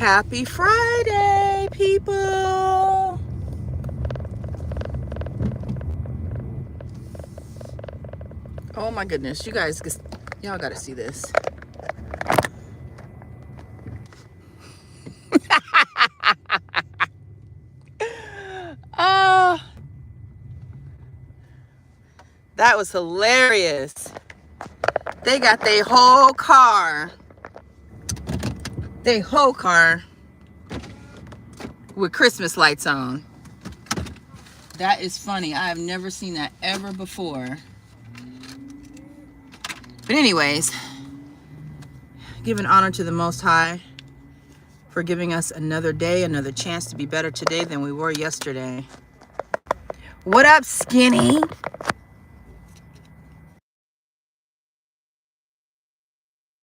Happy Friday, people. Oh my goodness, y'all gotta see this. Oh, that was hilarious. They got their whole car with Christmas lights on. That is funny. I have never seen that ever before. But anyways, giving honor to the Most High for giving us another day, another chance to be better today than we were yesterday. What up, Skinny?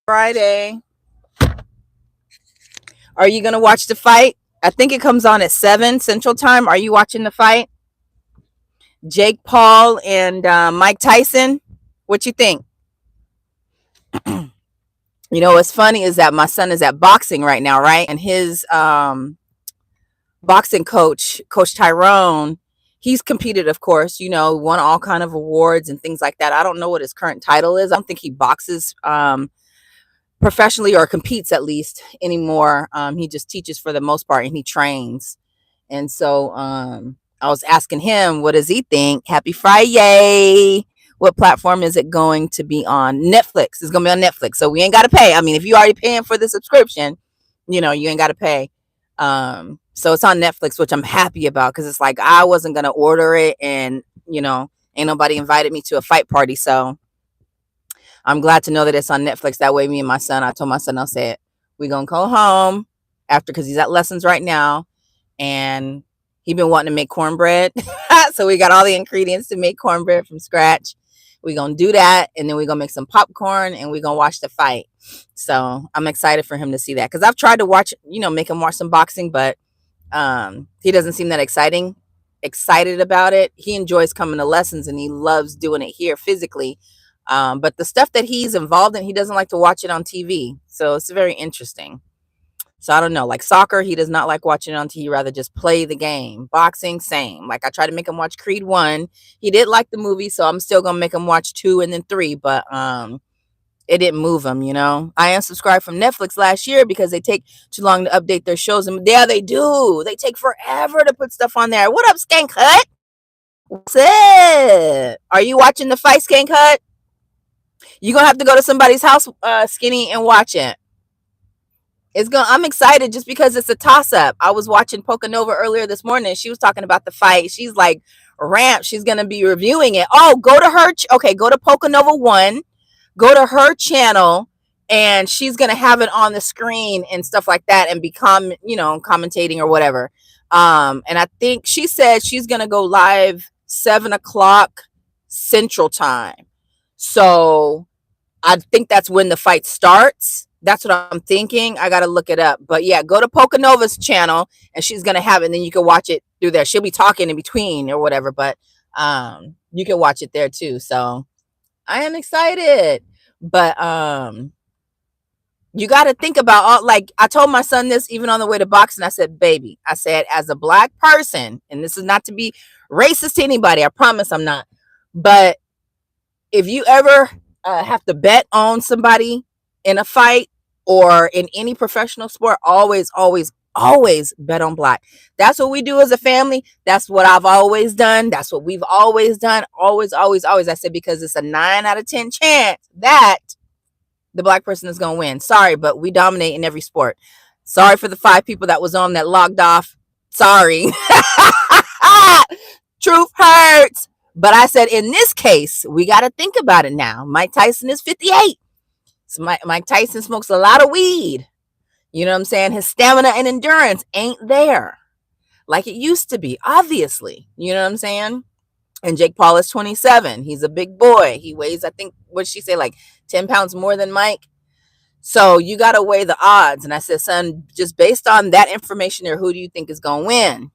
Friday. Are you going to watch the fight? I think it comes on at 7 Central Time. Are you watching the fight? Jake Paul and Mike Tyson? What you think? You know, what's funny is that my son is at boxing right now, right? And his boxing coach, Coach Tyrone, he's competed, of course, won all kind of awards and things like that. I don't know what his current title is. I don't think he boxes professionally or competes at least anymore. He just teaches for the most part and he trains. And so I was asking him, what does he think? Happy Friday. What platform is it going to be on? Netflix. It's going to be on Netflix. So we ain't got to pay. I mean, if you already paying for the subscription, you ain't got to pay. So it's on Netflix, which I'm happy about because it's like I wasn't going to order it and, ain't nobody invited me to a fight party. So I'm glad to know that it's on Netflix. That way me and my son, I told my son, I said, we're going to go home after because he's at lessons right now. And he been wanting to make cornbread. So we got all the ingredients to make cornbread from scratch. We're going to do that. And then we're going to make some popcorn and we're going to watch the fight. So I'm excited for him to see that. Because I've tried to watch, make him watch some boxing, but he doesn't seem that excited about it. He enjoys coming to lessons and he loves doing it here physically. But the stuff that he's involved in, he doesn't like to watch it on TV. So it's very interesting. So I don't know, like soccer, he does not like watching it on TV, rather just play the game. Boxing, same. Like I tried to make him watch Creed 1. He did like the movie, so I'm still gonna make him watch 2 and then 3, but it didn't move him, I unsubscribed from Netflix last year because they take too long to update their shows. And yeah, they do. They take forever to put stuff on there. What up, Skank Hut? What's it? Are you watching the fight, Skank Hut? You're gonna have to go to somebody's house, Skinny, and watch it. I'm excited just because it's a toss-up. I was watching Pocanova earlier this morning. She was talking about the fight. She's like, ramp. She's going to be reviewing it. Oh, go to her. Okay, go to Pocanova 1. Go to her channel, and she's going to have it on the screen and stuff like that and become, commentating or whatever. And I think she said she's going to go live 7 o'clock Central Time. So I think that's when the fight starts. That's what I'm thinking. I got to look it up. But yeah, go to Pocanova's channel and she's going to have it. And then you can watch it through there. She'll be talking in between or whatever, but you can watch it there too. So I am excited. But you got to think about like I told my son this even on the way to boxing. I said, baby, I said, as a Black person, and this is not to be racist to anybody. I promise I'm not. But if you ever have to bet on somebody in a fight or in any professional sport, always bet on Black. That's what we do as a family. That's what I've always done. That's what we've always done. Always. I said, because it's a 9 out of 10 chance that the Black person is going to win. Sorry, but we dominate in every sport. Sorry for the 5 people that was on that logged off. Sorry. Truth hurts. But I said, in this case, we got to think about it now. Mike Tyson is 58. So Mike Tyson smokes a lot of weed. You know what I'm saying? His stamina and endurance ain't there like it used to be, obviously. You know what I'm saying? And Jake Paul is 27. He's a big boy. He weighs, I think, what did she say, like 10 pounds more than Mike? So you got to weigh the odds. And I said, son, just based on that information there, who do you think is going to win?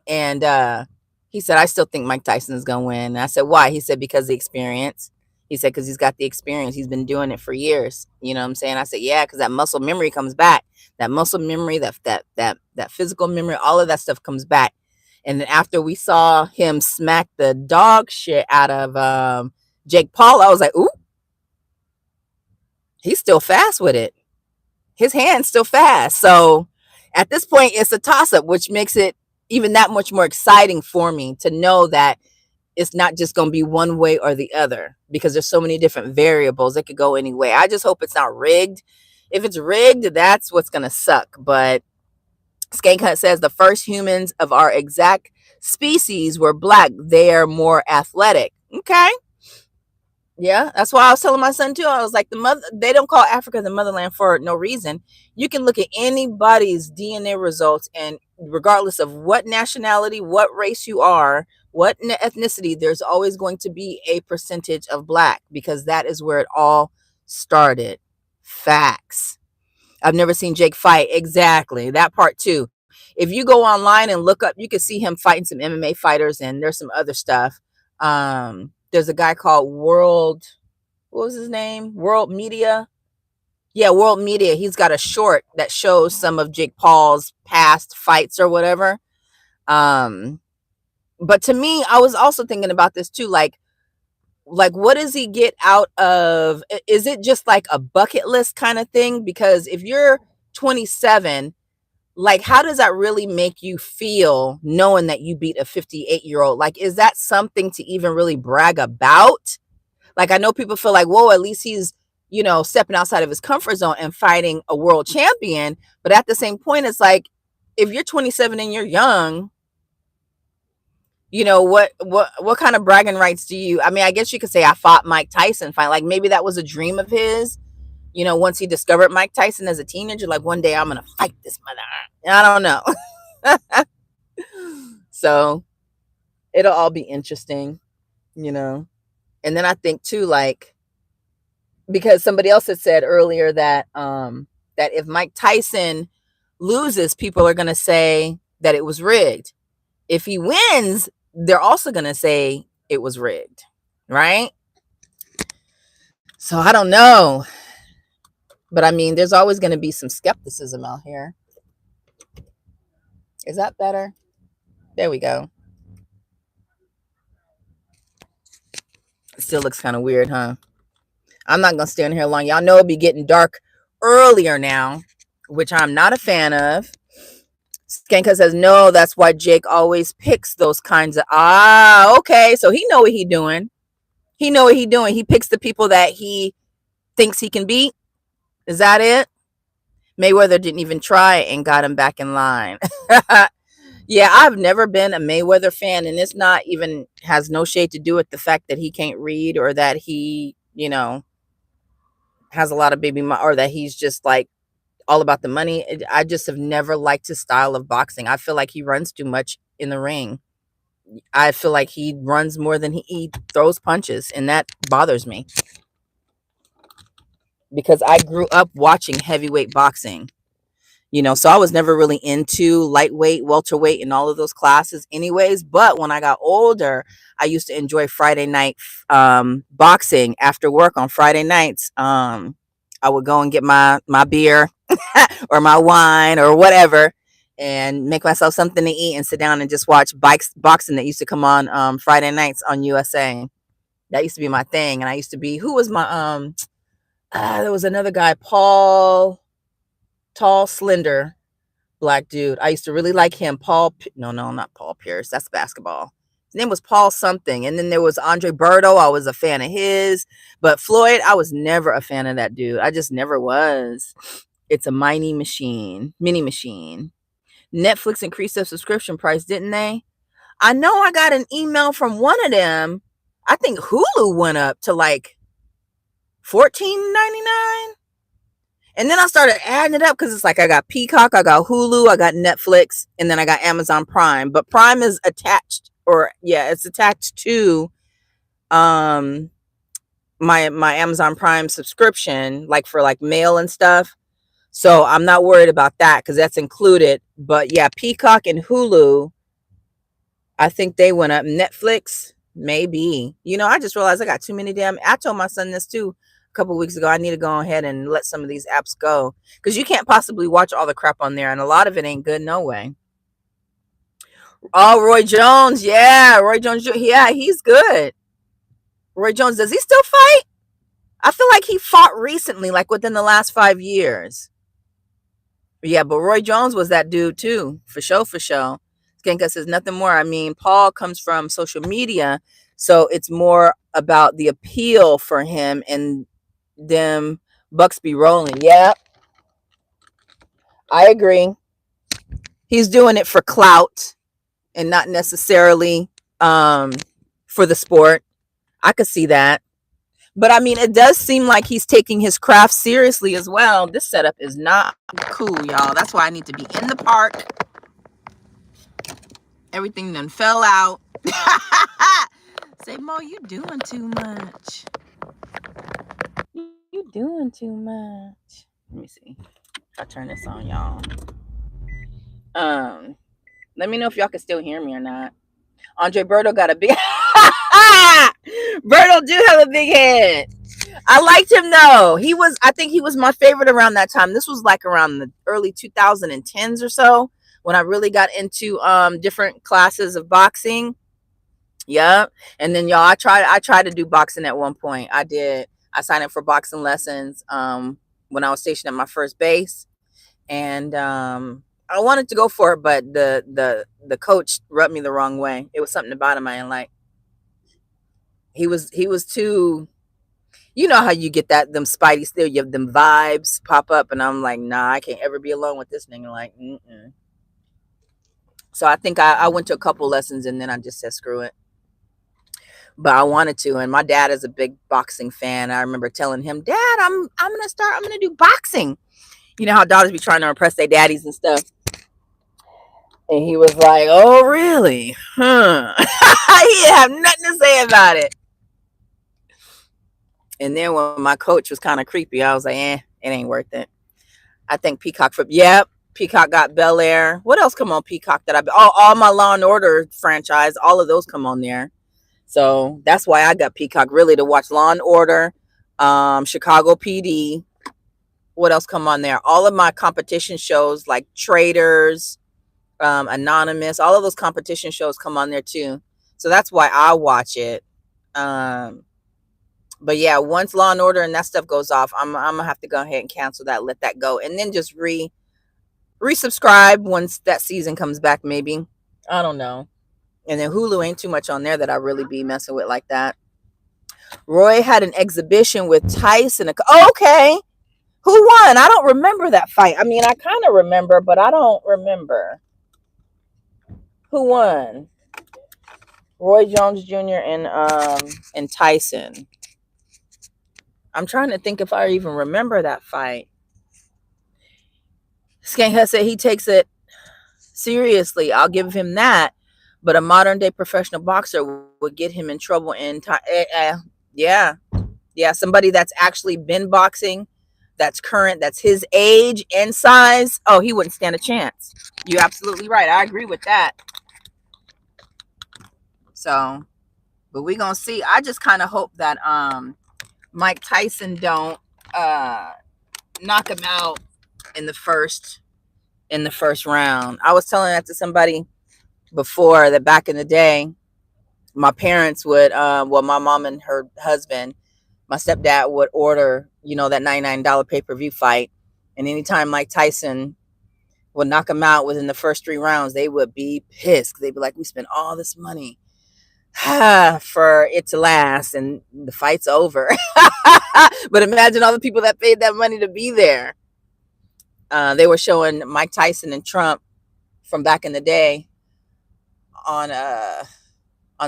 And he said, I still think Mike Tyson is going to win. And I said, why? He said, because of the experience. He said, because he's got the experience. He's been doing it for years. You know what I'm saying? I said, yeah, because that muscle memory comes back. That muscle memory, that physical memory, all of that stuff comes back. And then after we saw him smack the dog shit out of Jake Paul, I was like, ooh, he's still fast with it. His hand's still fast. So at this point, it's a toss up, which makes it even that much more exciting for me to know that it's not just going to be one way or the other, because there's so many different variables. It could go any way. I just hope it's not rigged. If it's rigged, that's what's going to suck. But Skank Hunt says the first humans of our exact species were black. They are more athletic. Okay. Yeah, that's why I was telling my son too. I was like, they don't call Africa the motherland for no reason. You can look at anybody's DNA results, and regardless of what nationality, what race you are, what ethnicity, there's always going to be a percentage of black, because that is where it all started. Facts. I've never seen Jake fight. Exactly. That part too. If you go online and look up, you can see him fighting some MMA fighters, and there's some other stuff. There's a guy called what was his name? World Media. Yeah, World Media. He's got a short that shows some of Jake Paul's past fights or whatever. But to me, I was also thinking about this too. Like what does he get out of? Is it just like a bucket list kind of thing? Because if you're 27, like, how does that really make you feel knowing that you beat a 58-year-old? Like, is that something to even really brag about? Like, I know people feel like, whoa, at least he's, stepping outside of his comfort zone and fighting a world champion. But at the same point, it's like, if you're 27 and you're young, what kind of bragging rights do you, I mean, I guess you could say I fought Mike Tyson fight. Like, maybe that was a dream of his. Once he discovered Mike Tyson as a teenager, like, one day I'm going to fight this mother. I don't know. So it'll all be interesting, And then I think too, like, because somebody else had said earlier that, that if Mike Tyson loses, people are going to say that it was rigged. If he wins, they're also going to say it was rigged. Right. So I don't know. But I mean, there's always going to be some skepticism out here. Is that better? There we go. It still looks kind of weird, huh? I'm not going to stay in here long. Y'all know it'll be getting dark earlier now, which I'm not a fan of. Skanka says, no, that's why Jake always picks those kinds of, okay. So he know what he doing. He picks the people that he thinks he can beat. Is that it? Mayweather didn't even try and got him back in line. Yeah, I've never been a Mayweather fan, and it's not even, has no shade to do with the fact that he can't read, or that he, has a lot of baby or that he's just like all about the money. I just have never liked his style of boxing. I feel like he runs too much in the ring. I feel like he runs more than he throws punches, and that bothers me, because I grew up watching heavyweight boxing. So I was never really into lightweight, welterweight, and all of those classes anyways. But when I got older, I used to enjoy Friday night boxing after work on Friday nights. I would go and get my beer or my wine or whatever, and make myself something to eat and sit down and just watch boxing that used to come on Friday nights on USA. That used to be my thing. And I used to be, who was my, there was another guy, Paul, tall, slender, black dude. I used to really like him. No, not Paul Pierce. That's basketball. His name was Paul something. And then there was Andre Berto. I was a fan of his. But Floyd, I was never a fan of that dude. I just never was. It's a mini machine. Netflix increased their subscription price, didn't they? I know I got an email from one of them. I think Hulu went up to like $14.99. And then I started adding it up, because it's like I got Peacock, I got Hulu, I got Netflix, and then I got Amazon Prime. But Prime is attached, it's attached to my Amazon Prime subscription, like for like mail and stuff. So I'm not worried about that, because that's included. But yeah, Peacock and Hulu, I think they went up. Netflix, Maybe. I just realized I got too many damn. I told my son this too a couple weeks ago. I need to go ahead and let some of these apps go because you can't possibly watch all the crap on there, and a lot of it ain't good. No way. Oh, Roy Jones. Yeah, Roy Jones. Yeah, he's good. Roy Jones. Does he still fight? I feel like he fought recently, like within the last 5 years. Yeah, but Roy Jones was that dude too, for sure, for sure. Skanka says nothing more. I mean, Paul comes from social media, so it's more about the appeal for him and them bucks be rolling. Yeah, I agree. He's doing it for clout and not necessarily um for the sport. I could see that. But I mean, it does seem like he's taking his craft seriously as well. This setup is not cool, y'all. That's why I need to be in the park. Everything done fell out. Say, Mo, you doing too much. You doing too much. Let me see. I'll turn this on, y'all. Let me know if y'all can still hear me or not. Andre Berto got a big Berto do have a big head. I liked him though. I think he was my favorite around that time. This was like around the early 2010s or so when I really got into different classes of boxing. Yeah. And then y'all, I tried to do boxing at one point. I did. I signed up for boxing lessons when I was stationed at my first base. And I wanted to go for it, but the coach rubbed me the wrong way. It was something about him I didn't like. He was too, you know how you get them spidey still, you have them vibes pop up, and I'm like, nah, I can't ever be alone with this nigga. Like, mm-mm. So I think I went to a couple lessons and then I just said screw it. But I wanted to, and my dad is a big boxing fan. I remember telling him, Dad, I'm gonna do boxing. You know how daughters be trying to impress their daddies and stuff. And he was like, oh really? Huh. He didn't have nothing to say about it. And then when my coach was kind of creepy, I was like, it ain't worth it. I think Peacock Peacock got Bel Air. What else come on Peacock all my Law and Order franchise, all of those come on there. So that's why I got Peacock, really, to watch Law and Order, Chicago PD. What else come on there? All of my competition shows like Traders, Anonymous, all of those competition shows come on there too. So that's why I watch it. But yeah, once Law and Order and that stuff goes off, I'm gonna have to go ahead and cancel that, let that go, and then just resubscribe once that season comes back, maybe. I don't know. And then Hulu ain't too much on there that I really be messing with like that. Roy had an exhibition with Tyson. Okay. Who won? I don't remember that fight. I mean, I kind of remember, but I don't remember. Who won? Roy Jones Jr. and Tyson. I'm trying to think if I even remember that fight. Skank said he takes it seriously. I'll give him that. But a modern day professional boxer would get him in trouble yeah. Somebody that's actually been boxing, that's current, that's his age and size. Oh, he wouldn't stand a chance. You're absolutely right. I agree with that. So, but we're gonna see. I just kind of hope that Mike Tyson don't knock him out in the first round. I was telling that to somebody before, that back in the day, my parents would my mom and her husband, my stepdad, would order, that $99 pay-per-view fight, and anytime Mike Tyson would knock him out within the first 3 rounds, they would be pissed. They'd be like, we spent all this money for it to last, and the fight's over. But imagine all the people that paid that money to be there. They were showing Mike Tyson and Trump from back in the day on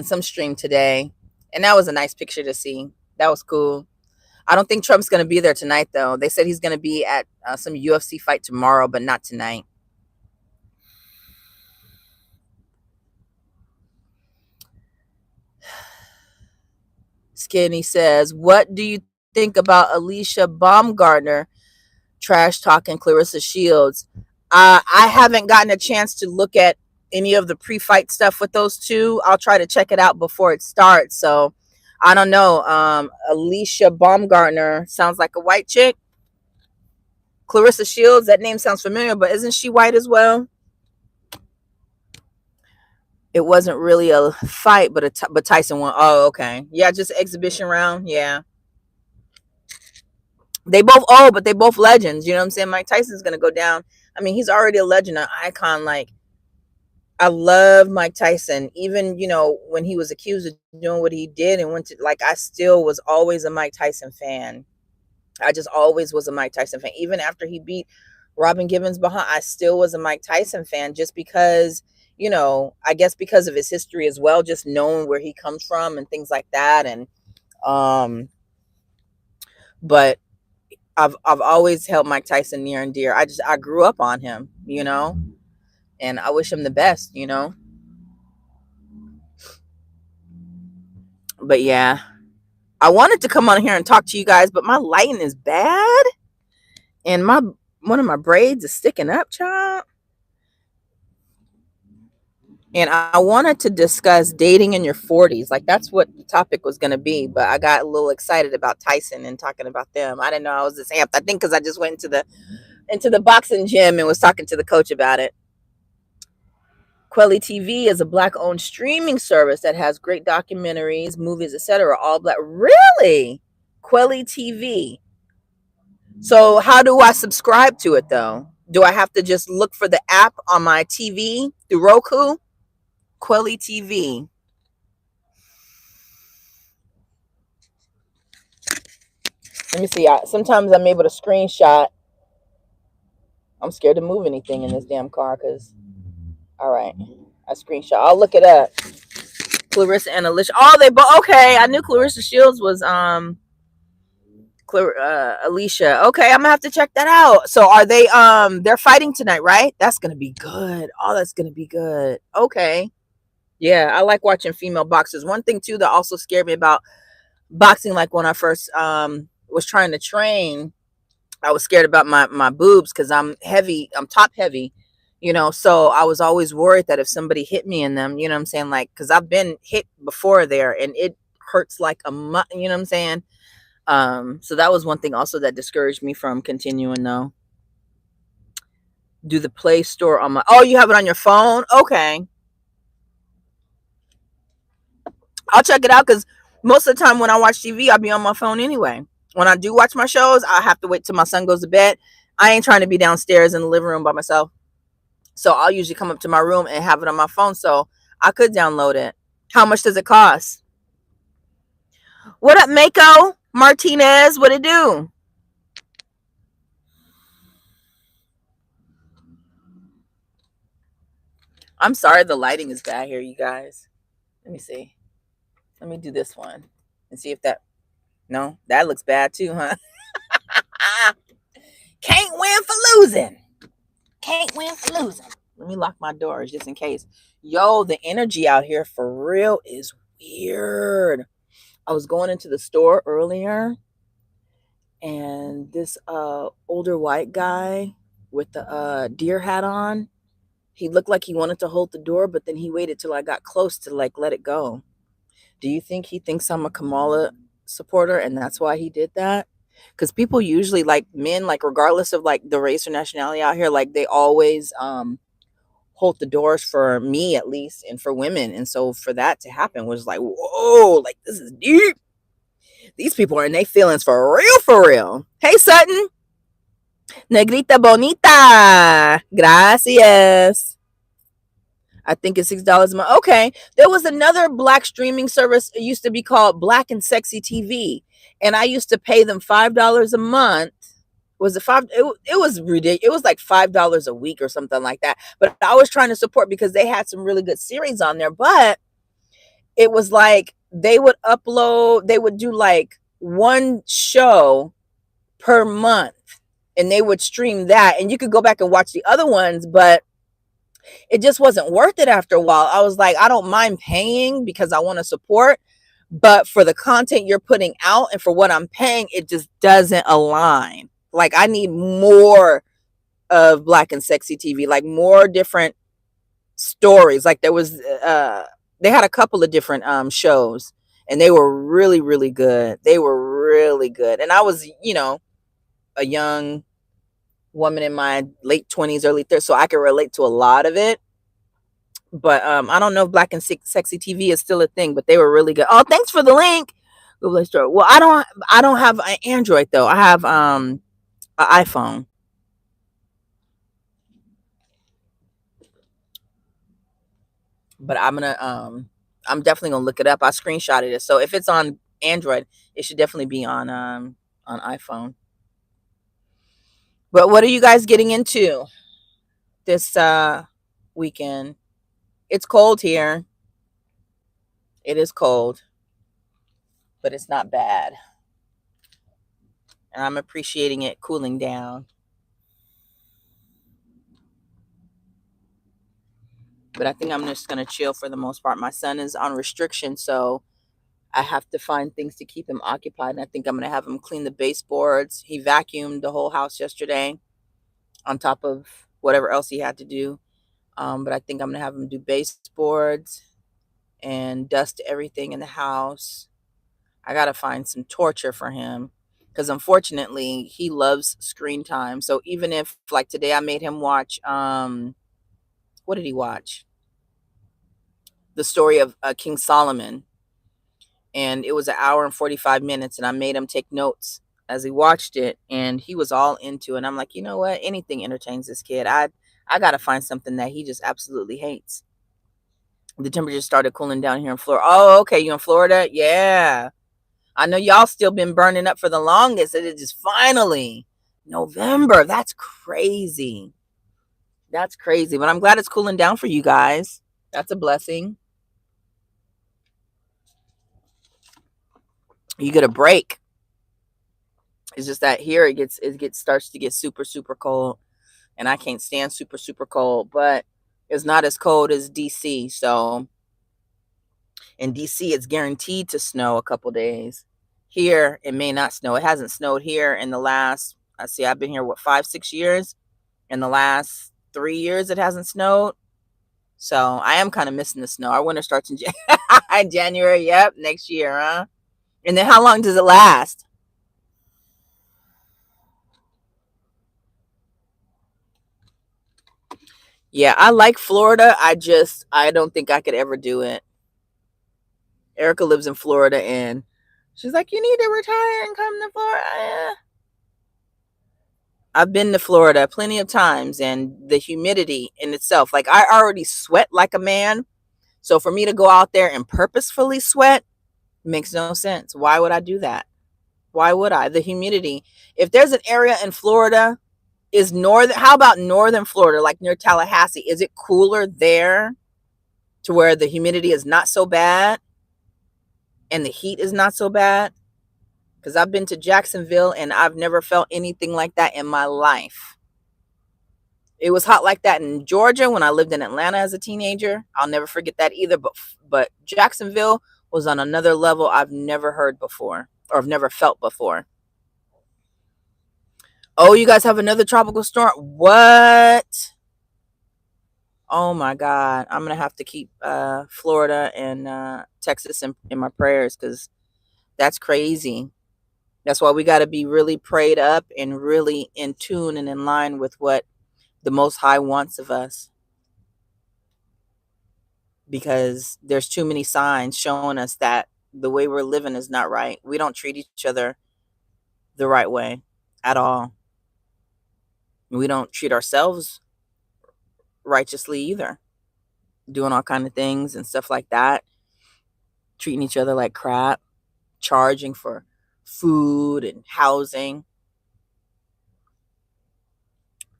some stream today, and that was a nice picture to see. That was cool. I don't think Trump's going to be there tonight, though. They said he's going to be at some UFC fight tomorrow, but not tonight. Skinny says, what do you think about Alicia Baumgartner trash talking Clarissa Shields? I haven't gotten a chance to look at any of the pre-fight stuff with those two. I'll try to check it out before it starts. So I don't know. Alicia Baumgartner sounds like a white chick. Clarissa Shields, that name sounds familiar, but isn't she white as well? It wasn't really a fight, but Tyson won. Oh, okay. Yeah, just exhibition round. Yeah. But they both legends. You know what I'm saying? Mike Tyson's gonna go down. I mean, he's already a legend, an icon. Like, I love Mike Tyson. Even, when he was accused of doing what he did and went to, like, I still was always a Mike Tyson fan. I just always was a Mike Tyson fan. Even after he beat Robin Givens behind, I still was a Mike Tyson fan just because, I guess because of his history as well, just knowing where he comes from and things like that. And, but I've always held Mike Tyson near and dear. I grew up on him, and I wish him the best, But yeah, I wanted to come on here and talk to you guys, but my lighting is bad, and one of my braids is sticking up, child. And I wanted to discuss dating in your 40s. Like, that's what the topic was going to be. But I got a little excited about Tyson and talking about them. I didn't know I was this amped. I think because I just went into the boxing gym and was talking to the coach about it. Quelly TV is a Black-owned streaming service that has great documentaries, movies, etc. All Black. Really? Quelly TV. So how do I subscribe to it, though? Do I have to just look for the app on my TV through Roku? Quelly TV. Let me see. Sometimes I'm able to screenshot. I'm scared to move anything in this damn car because, all right, I screenshot. I'll look it up. Clarissa and Alicia. Oh, okay. I knew Clarissa Shields was Alicia. Okay, I'm gonna have to check that out. So are they they're fighting tonight, right? That's gonna be good. Oh, that's gonna be good. Okay. Yeah, I like watching female boxers. One thing too that also scared me about boxing, like when I first was trying to train, I was scared about my boobs because I'm heavy, I'm top heavy, so I was always worried that if somebody hit me in them, you know what I'm saying, like, because I've been hit before there and it hurts like you know what I'm saying. So that was one thing also that discouraged me from continuing though. Do the Play Store on my, oh, you have it on your phone? Okay. I'll check it out because most of the time when I watch TV, I'll be on my phone anyway. When I do watch my shows, I have to wait till my son goes to bed. I ain't trying to be downstairs in the living room by myself. So I'll usually come up to my room and have it on my phone. So I could download it. How much does it cost? What up, Mako Martinez? What it do? I'm sorry the lighting is bad here, you guys. Let me see. Let me do this one and see if that... No, that looks bad too, huh? Can't win for losing. Can't win for losing. Let me lock my doors just in case. Yo, the energy out here for real is weird. I was going into the store earlier and this older white guy with the deer hat on, he looked like he wanted to hold the door, but then he waited till I got close to like let it go. Do you think he thinks I'm a Kamala supporter and that's why he did that? Because people usually, like men, like regardless of like the race or nationality out here, like they always hold the doors for me at least and for women. And so for that to happen was like, whoa, like this is deep. These people are in their feelings for real, for real. Hey, Sutton. Negrita bonita. Gracias. I think it's $6 a month. Okay. There was another Black streaming service. It used to be called Black and Sexy TV. And I used to pay them $5 a month. Was it five? It was ridiculous. It was like $5 a week or something like that. But I was trying to support because they had some really good series on there. But it was like they would do like one show per month and they would stream that. And you could go back and watch the other ones, but it just wasn't worth it after a while. I was like, I don't mind paying because I want to support, but for the content you're putting out and for what I'm paying, it just doesn't align. Like, I need more of Black and Sexy TV, like more different stories. Like there was they had a couple of different shows, and they were really, really good. They were really good. And I was, a young woman in my late 20s, early 30s, so I could relate to a lot of it. But I don't know if Black and Sexy TV is still a thing, but they were really good. Oh, thanks for the link. Google Play Store. Well, I don't have an Android though. I have an iPhone. But I'm definitely gonna look it up. I screenshotted it. So if it's on Android, it should definitely be on iPhone. But what are you guys getting into this weekend? It's cold here. It is cold, but it's not bad. And I'm appreciating it cooling down. But I think I'm just gonna chill for the most part. My son is on restriction, so I have to find things to keep him occupied. And I think I'm gonna have him clean the baseboards. He vacuumed the whole house yesterday, on top of whatever else he had to do. But I think I'm gonna have him do baseboards and dust everything in the house. I gotta find some torture for him because unfortunately he loves screen time. So even if like today I made him watch what did he watch? The story of King Solomon, and it was an hour and 45 minutes, and I made him take notes as he watched it, and he was all into it. And I'm like, you know what? Anything entertains this kid. I gotta find something that he just absolutely hates. The temperature started cooling down here in Florida. Oh, okay, you in Florida? Yeah. I know y'all still been burning up for the longest, and it just finally November. That's crazy. That's crazy. But I'm glad it's cooling down for you guys. That's a blessing. You get a break. It's just that here it starts to get super, super cold. And I can't stand super, super cold, but it's not as cold as DC. So in DC, it's guaranteed to snow a couple days. Here, it may not snow. It hasn't snowed here in the last, I've been here, 5-6 years. In the last 3 years, it hasn't snowed. So I am kind of missing the snow. Our winter starts in January. Yep, next year, huh? And then how long does it last? Yeah, I like Florida. I don't think I could ever do it. Erica lives in Florida, and she's like, you need to retire and come to Florida. I've been to Florida plenty of times, and the humidity in itself, like I already sweat like a man. So for me to go out there and purposefully sweat makes no sense. Why would I do that? Why would I? The humidity. If there's an area in Florida, how about northern Florida, like near Tallahassee? Is it cooler there to where the humidity is not so bad and the heat is not so bad? Because I've been to Jacksonville and I've never felt anything like that in my life. It was hot like that in Georgia when I lived in Atlanta as a teenager. I'll never forget that either. But Jacksonville was on another level I've never heard before, or I've never felt before. Oh, you guys have another tropical storm? What? Oh my God. I'm going to have to keep Florida and Texas in my prayers, because that's crazy. That's why we got to be really prayed up and really in tune and in line with what the Most High wants of us. Because there's too many signs showing us that the way we're living is not right. We don't treat each other the right way at all. We don't treat ourselves righteously either. Doing all kind of things and stuff like that. Treating each other like crap. Charging for food and housing.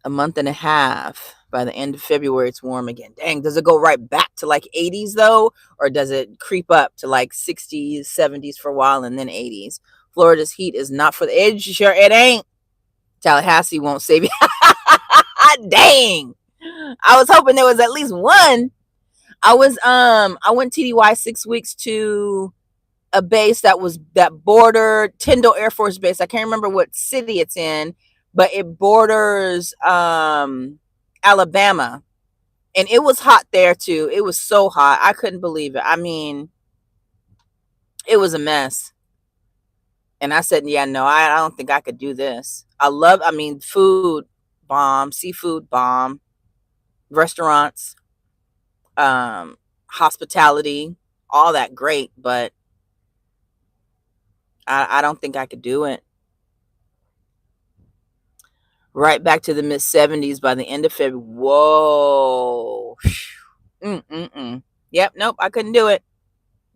A month and a half. By the end of February, it's warm again. Dang, does it go right back to like 80s though? Or does it creep up to like 60s, 70s for a while and then 80s? Florida's heat is not for the edge. Sure, it ain't. Tallahassee won't save you. Dang. I was hoping there was at least one. I went TDY 6 weeks to a base that bordered Tyndall Air Force Base. I can't remember what city it's in, but it borders Alabama. And it was hot there too. It was so hot. I couldn't believe it. I mean, it was a mess. And I said, yeah, no, I don't think I could do this. I mean, food bomb, seafood bomb, restaurants, hospitality, all that great, but I don't think I could do it. Right back to the mid 70s by the end of February. Whoa. Mm-mm-mm. Yep, nope, I couldn't do it.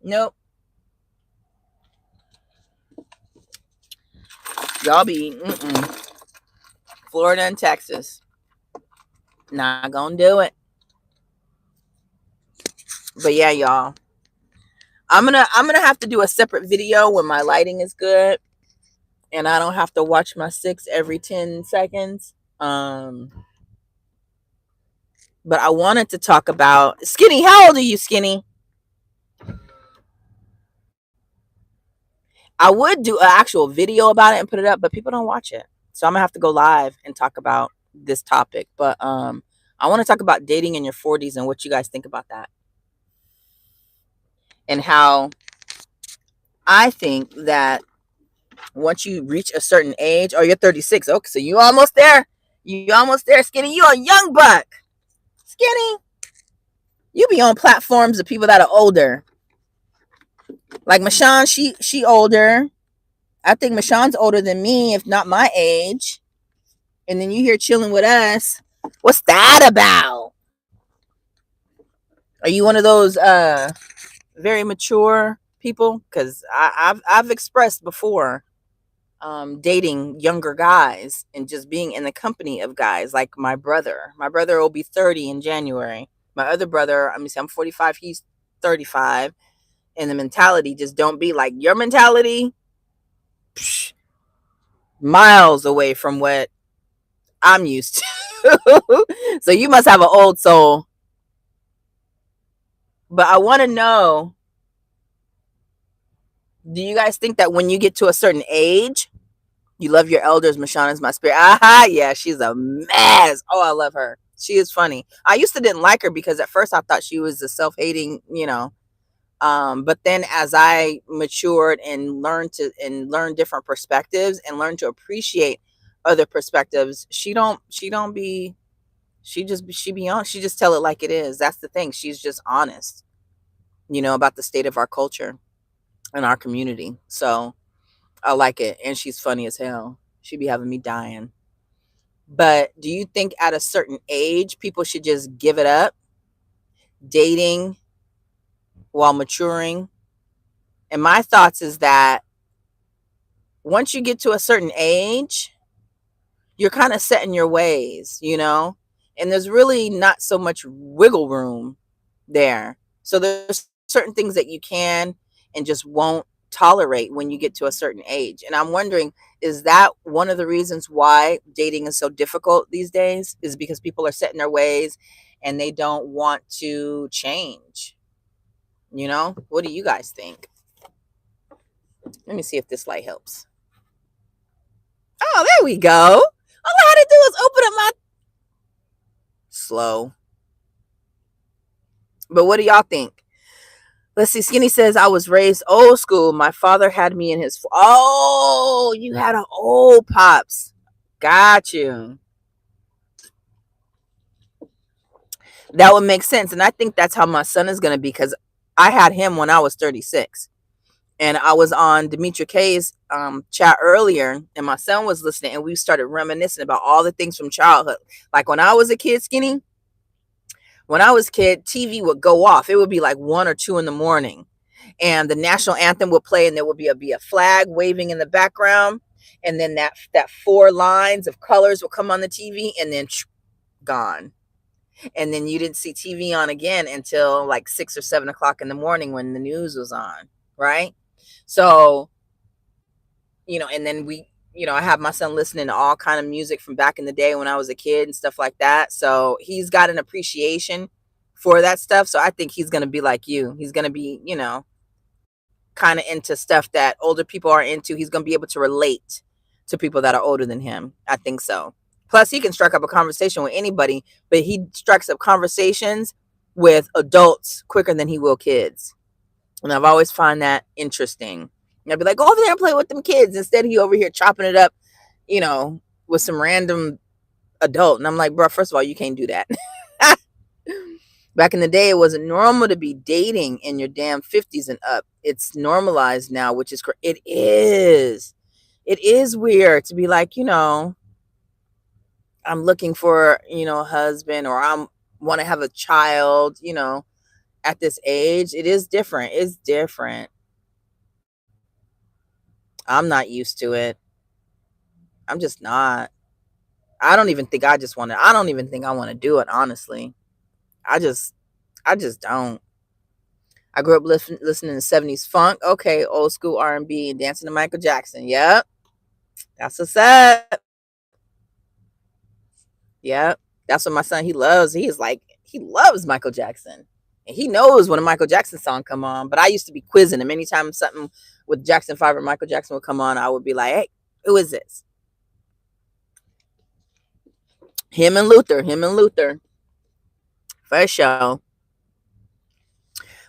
Nope. Y'all be Florida and Texas. Not gonna do it. But yeah, y'all. I'm gonna have to do a separate video when my lighting is good and I don't have to watch my 6 every 10 seconds. But I wanted to talk about Skinny. How old are you, Skinny? I would do an actual video about it and put it up, but people don't watch it. So I'm gonna have to go live and talk about this topic. But I want to talk about dating in your 40s and what you guys think about that. And how I think that once you reach a certain age, or you're 36, okay, so you almost there. You almost there, Skinny. You a young buck. Skinny. You be on platforms of people that are older. Like Michonne, she older. I think Michonne's older than me, if not my age. And then you here chilling with us. What's that about? Are you one of those very mature people? Because I've expressed before dating younger guys and just being in the company of guys like my brother. My brother will be 30 in January. My other brother, I mean, I'm 45, he's 35. And the mentality just don't be like your mentality. Psh, miles away from what I'm used to. So you must have an old soul. But I want to know, do you guys think that when you get to a certain age, you love your elders? Michonne is my spirit. Aha, yeah, she's a mess. Oh, I love her. She is funny. I used to didn't like her because at first I thought she was a self-hating, but then as I matured and learn different perspectives and learn to appreciate other perspectives, she be honest. She just tell it like it is. That's the thing. She's just honest, about the state of our culture and our community. So I like it. And she's funny as hell. She be having me dying. But do you think at a certain age people should just give it up, dating while maturing? And my thoughts is that once you get to a certain age, you're kind of set in your ways, and there's really not so much wiggle room there. So there's certain things that you can and just won't tolerate when you get to a certain age. And I'm wondering, is that one of the reasons why dating is so difficult these days? Is because people are set in their ways and they don't want to change? What do you guys think? Let me see if this light helps. Oh, there we go. All I had to do was open up my slow. But what do y'all think? Let's see. Skinny says, I was raised old school. My father had me in his. Oh, you had an old pops. Got you. That would make sense. And I think that's how my son is going to be, because I had him when I was 36. And I was on Demetria K's chat earlier, and my son was listening, and we started reminiscing about all the things from childhood. Like when I was a kid, Skinny, when I was a kid, TV would go off. It would be like 1 or 2 in the morning, and the national anthem would play, and there would be a flag waving in the background, and then that 4 lines of colors would come on the TV, and then gone. And then you didn't see TV on again until like 6 or 7 o'clock in the morning when the news was on, right? So, and then I have my son listening to all kind of music from back in the day when I was a kid and stuff like that. So he's got an appreciation for that stuff. So I think he's going to be like you. He's going to be, kind of into stuff that older people are into. He's going to be able to relate to people that are older than him. I think so. Plus, he can strike up a conversation with anybody, but he strikes up conversations with adults quicker than he will kids. And I've always found that interesting. And I'd be like, go over there and play with them kids. Instead, he over here chopping it up, you know, with some random adult. And I'm like, bro, first of all, you can't do that. Back in the day, it wasn't normal to be dating in your damn 50s and up. It's normalized now, which is it is. It is weird to be like, I'm looking for, a husband, or I'm want to have a child, at this age. It is different. It's different. I'm not used to it. I'm just not. I don't even think I don't even think I want to do it, honestly. I just I just don't. I grew up listening to 70s funk. Okay, old school R&B and dancing to Michael Jackson. Yep. That's what's up. Yep. That's what my son, he loves. He loves Michael Jackson. And he knows when a Michael Jackson song come on. But I used to be quizzing him. Anytime something with Jackson 5 or Michael Jackson would come on, I would be like, hey, who is this? Him and Luther. Him and Luther. For sure.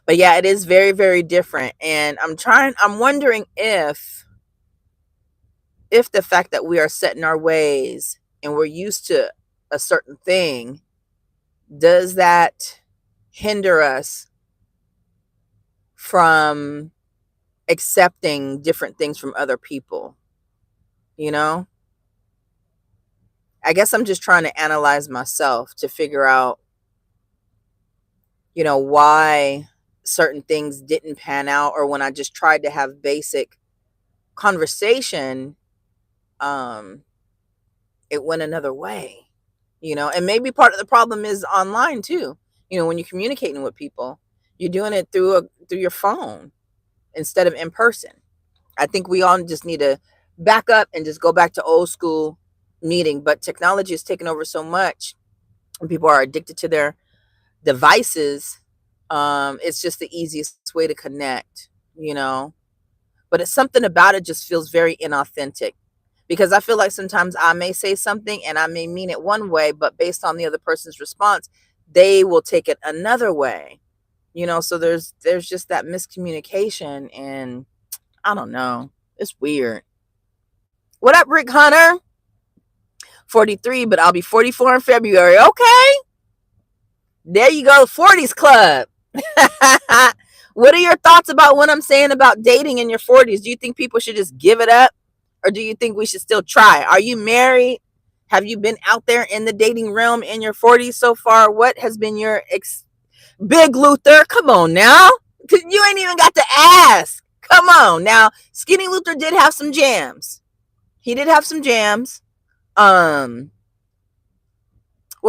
But yeah, it is very, very different. And I'm wondering if the fact that we are set in our ways and we're used to a certain thing, does that hinder us from accepting different things from other people? You know, I guess I'm just trying to analyze myself to figure out, why certain things didn't pan out, or when I just tried to have basic conversation, um, it went another way. And maybe part of the problem is online too. When you're communicating with people, you're doing it through your phone instead of in person. I think we all just need to back up and just go back to old school meeting. But technology has taken over so much, and people are addicted to their devices. It's just the easiest way to connect, but it's something about it just feels very inauthentic, because I feel like sometimes I may say something and I may mean it one way, but based on the other person's response, they will take it another way. So there's just that miscommunication, and I don't know. It's weird. What up, Rick Hunter? 43, but I'll be 44 in February. Okay. There you go, 40s club. What are your thoughts about what I'm saying about dating in your 40s? Do you think people should just give it up? Or do you think we should still try? Are you married? Have you been out there in the dating realm in your 40s so far? What has been your Big Luther? Come on now. You ain't even got to ask. Come on now. Skinny Luther did have some jams. He did have some jams. What's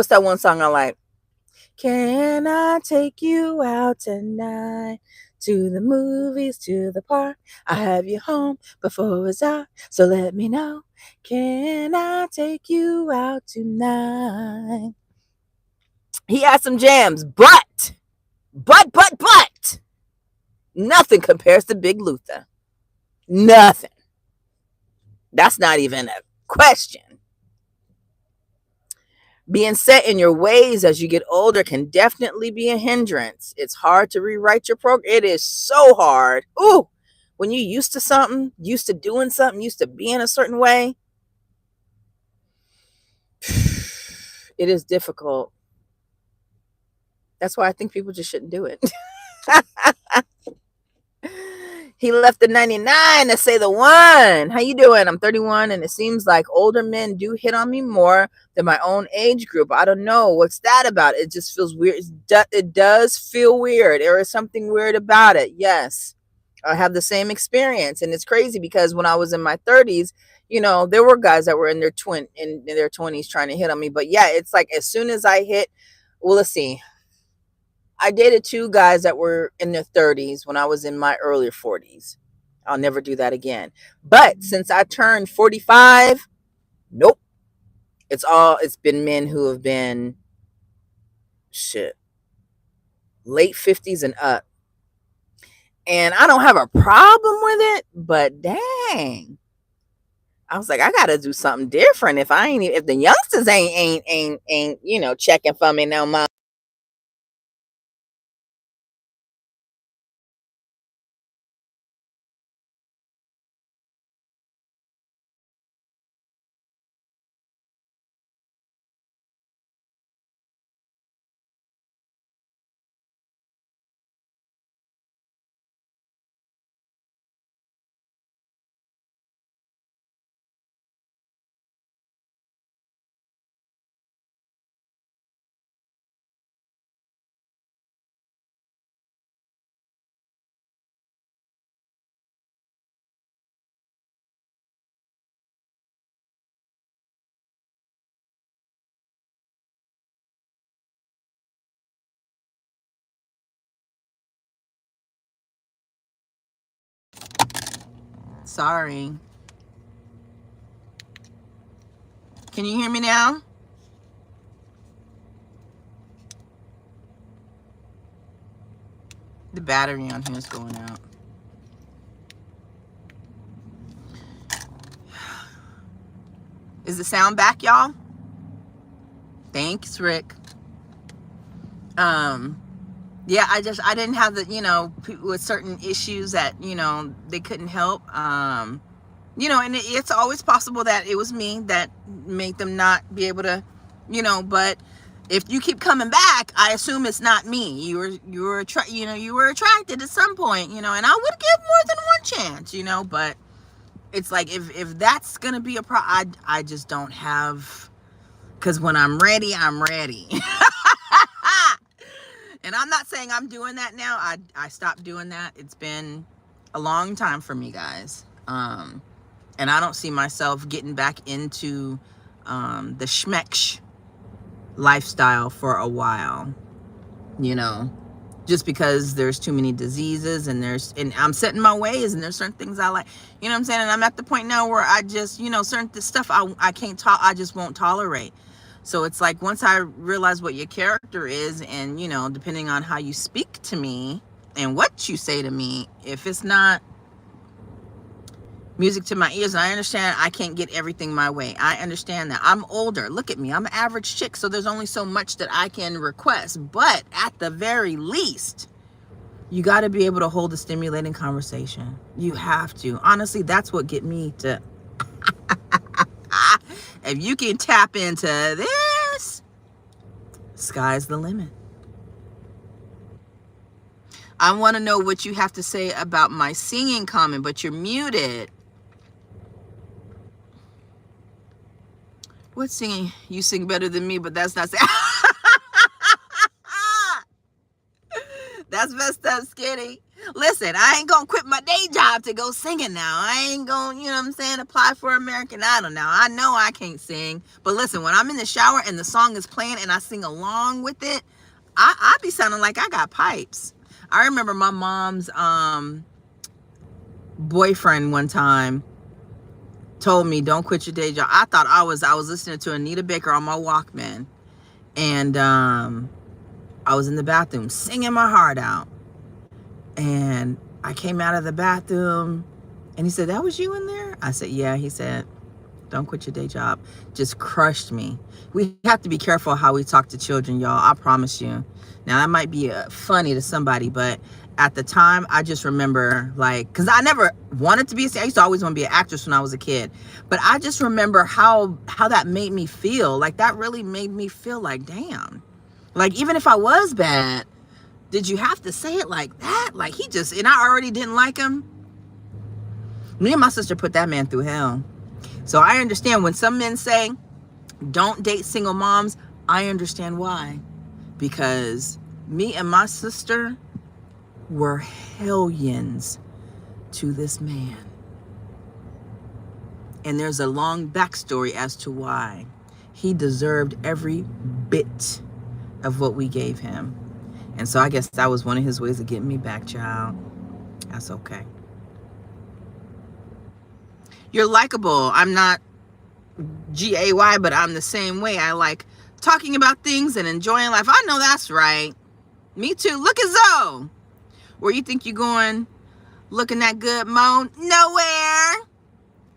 that one song I like? Can I take you out tonight? To the movies, to the park. I have you home before it's out, so let me know. Can I take you out tonight? He had some jams, but nothing compares to Big Luther. Nothing. That's not even a question. Being set in your ways as you get older can definitely be a hindrance. It's hard to rewrite your program. It is so hard. Ooh, when you're used to something, used to doing something, used to being a certain way, it is difficult. That's why I think people just shouldn't do it. He left the 99 to say the one. How you doing? I'm 31, and it seems like older men do hit on me more than my own age group. I don't know. What's that about? It just feels weird. It does feel weird. There is something weird about it. Yes. I have the same experience. And it's crazy because when I was in my 30s, there were guys that were in their 20s trying to hit on me. But yeah, it's like as soon as I hit, well, let's see. I dated two guys that were in their 30s when I was in my earlier 40s. I'll never do that again. But since I turned 45, nope. It's been men who have been late 50s and up. And I don't have a problem with it, but dang. I was like, I gotta do something different if I ain't if the youngsters ain't checking for me no more. Sorry. Can you hear me now? The battery on here is going out. Is the sound back, y'all? Thanks, Rick. Yeah, I didn't have the, people with certain issues that, they couldn't help. And it's always possible that it was me that made them not be able to, but if you keep coming back, I assume it's not me. You were attracted at some point, and I would give more than one chance, but it's like, if that's going to be a problem, I just don't have, because when I'm ready, I'm ready. And I'm not saying I'm doing that now. I stopped doing that. It's been a long time for me, guys. And I don't see myself getting back into the schmeksh lifestyle for a while, just because there's too many diseases and I'm set in my ways, and there's certain things I like, what I'm saying? And I'm at the point now where I just, certain stuff I can't I just won't tolerate. So it's like, once I realize what your character is, and, depending on how you speak to me and what you say to me, if it's not music to my ears, and I understand I can't get everything my way. I understand that. I'm older. Look at me. I'm an average chick, so there's only so much that I can request. But at the very least, you got to be able to hold a stimulating conversation. You have to. Honestly, that's what get me to... If you can tap into this, sky's the limit. I want to know what you have to say about my singing comment, but you're muted. What singing? You sing better than me, but that's not... That's messed up, Skinny. Listen, I ain't gonna quit my day job to go singing now. I ain't gonna, apply for American Idol now. I know I can't sing. But listen, when I'm in the shower and the song is playing and I sing along with it, I be sounding like I got pipes. I remember my mom's boyfriend one time told me, don't quit your day job. I thought I was listening to Anita Baker on my Walkman. And I was in the bathroom singing my heart out. And I came out of the bathroom and he said, that was you in there? I said, yeah. He said, don't quit your day job. Just crushed me. We have to be careful how we talk to children, y'all. I promise you. Now, that might be funny to somebody, but at the time, I just remember, because I never wanted to be I used to always want to be an actress when I was a kid. But I just remember how that made me feel. Like, that really made me feel like, damn. Like, even if I was bad, did you have to say it like that? Like, and I already didn't like him. Me and my sister put that man through hell. So I understand when some men say, don't date single moms, I understand why. Because me and my sister were hellions to this man. And there's a long backstory as to why. He deserved every bit of what we gave him. And so I guess that was one of his ways of getting me back, child. That's okay. You're likable. I'm not gay, but I'm the same way. I like talking about things and enjoying life. I know that's right. Me too. Look at Zoe. Where you think you're going looking that good, Mo? Nowhere.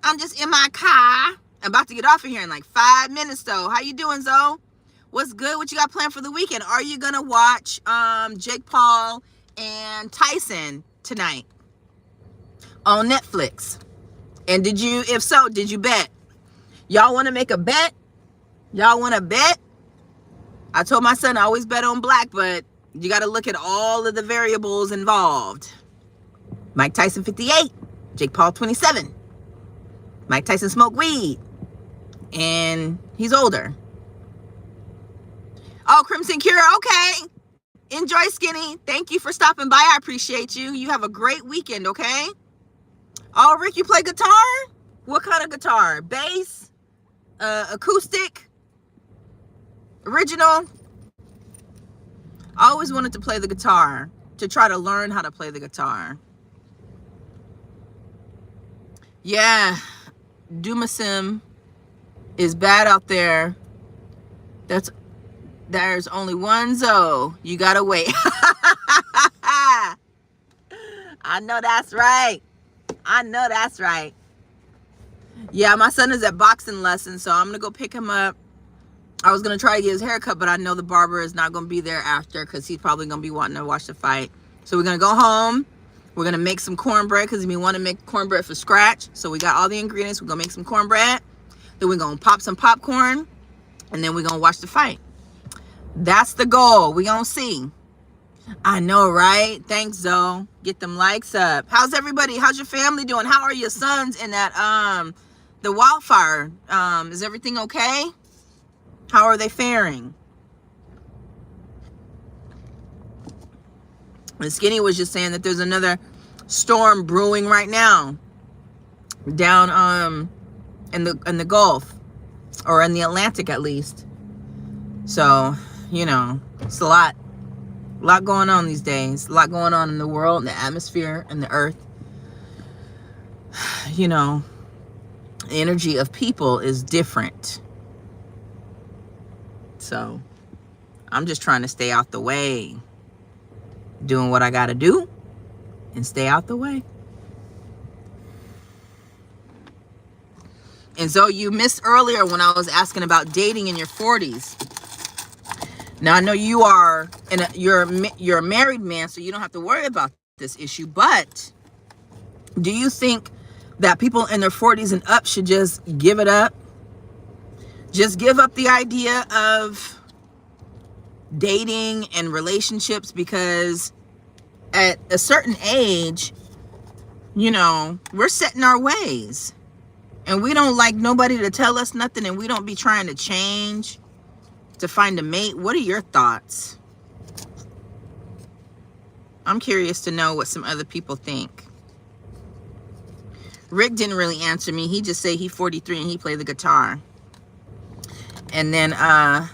I'm just in my car. I'm about to get off of here in like 5 minutes though. How you doing, Zoe? What's good? What you got planned for the weekend? Are you gonna watch Jake Paul and Tyson tonight on Netflix? And did you, if so, did you bet? Y'all want to make a bet? Y'all want to bet? I told my son I always bet on black, but you got to look at all of the variables involved. Mike Tyson 58, Jake Paul 27. Mike Tyson smoked weed, and he's older. Oh, Crimson Cure, okay. Enjoy, Skinny. Thank you for stopping by. I appreciate you. You have a great weekend, okay? Oh, Rick, you play guitar? What kind of guitar? Bass? Acoustic? Original? I always wanted to play the guitar, to try to learn how to play the guitar. Yeah, Dumasim is bad out there. There's only one Zoe. You gotta wait. I know that's right. I know that's right. Yeah, my son is at boxing lessons, so I'm gonna go pick him up. I was gonna try to get his haircut, but I know the barber is not gonna be there after because he's probably gonna be wanting to watch the fight. So we're gonna go home. We're gonna make some cornbread because we want to make cornbread from scratch. So we got all the ingredients. We're gonna make some cornbread. Then we're gonna pop some popcorn, and then we're gonna watch the fight. That's the goal. We gonna see. I know, right? Thanks, Zoe. Get them likes up. How's everybody? How's your family doing? How are your sons in that the wildfire? Is everything okay? How are they faring? And Skinny was just saying that there's another storm brewing right now down in the Gulf, or in the Atlantic at least. So, you know, it's a lot going on these days. A lot going on in the world, in the atmosphere, and the earth. You know, the energy of people is different. So, I'm just trying to stay out the way. Doing what I gotta do and stay out the way. And so you missed earlier when I was asking about dating in your 40s. Now I know you are, you're a married man, so you don't have to worry about this issue. But do you think that people in their 40s and up should just give it up? Just give up the idea of dating and relationships, because at a certain age, you know, we're set in our ways and we don't like nobody to tell us nothing, and we don't be trying to change to find a mate. What are your thoughts? I'm curious to know what some other people think. Rick didn't really answer me. He just said he's 43 and he played the guitar. And then a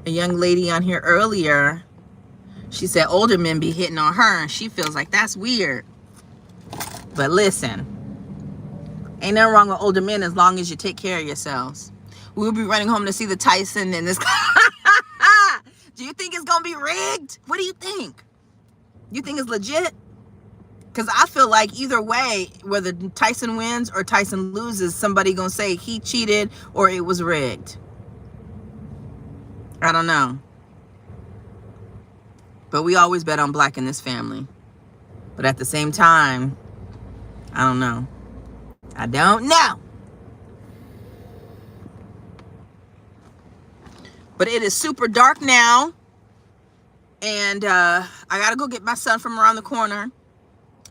young lady on here earlier, she said older men be hitting on her and she feels like that's weird. But listen, ain't nothing wrong with older men as long as you take care of yourselves. We'll be running home to see the Tyson in this. Do you think it's gonna be rigged? What do you think? You think it's legit? Because I feel like either way, whether Tyson wins or Tyson loses, somebody gonna say he cheated or it was rigged. I don't know. But we always bet on black in this family. But at the same time, I don't know. I don't know. But it is super dark now. And I got to go get my son from around the corner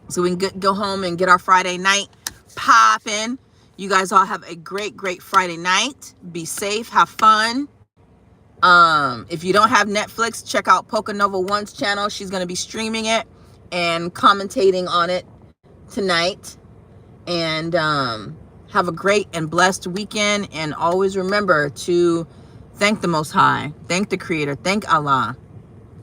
so we can go home and get our Friday night popping. You guys all have a great, great Friday night. Be safe. Have fun. If you don't have Netflix, check out Poca Nova One's channel. She's going to be streaming it and commentating on it tonight. And have a great and blessed weekend. And always remember to thank the Most High. Thank the Creator. Thank Allah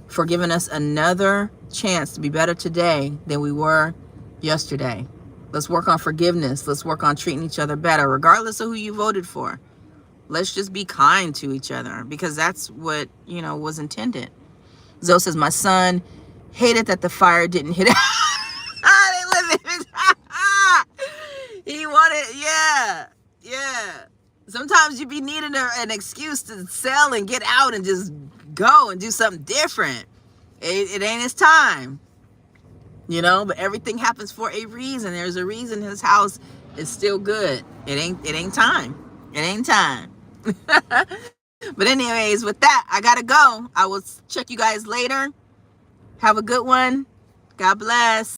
for giving us another chance to be better today than we were yesterday. Let's work on forgiveness. Let's work on treating each other better, regardless of who you voted for. Let's just be kind to each other, because that's what, you know, was intended. Zoe says, my son hated that the fire didn't hit it. He wanted Sometimes you be needing an excuse to sell and get out and just go and do something different. It ain't his time, but everything happens for a reason. There's a reason his house is still good. It ain't time. It ain't time. But anyways, with that, I gotta go. I will check you guys later. Have a good one. God bless.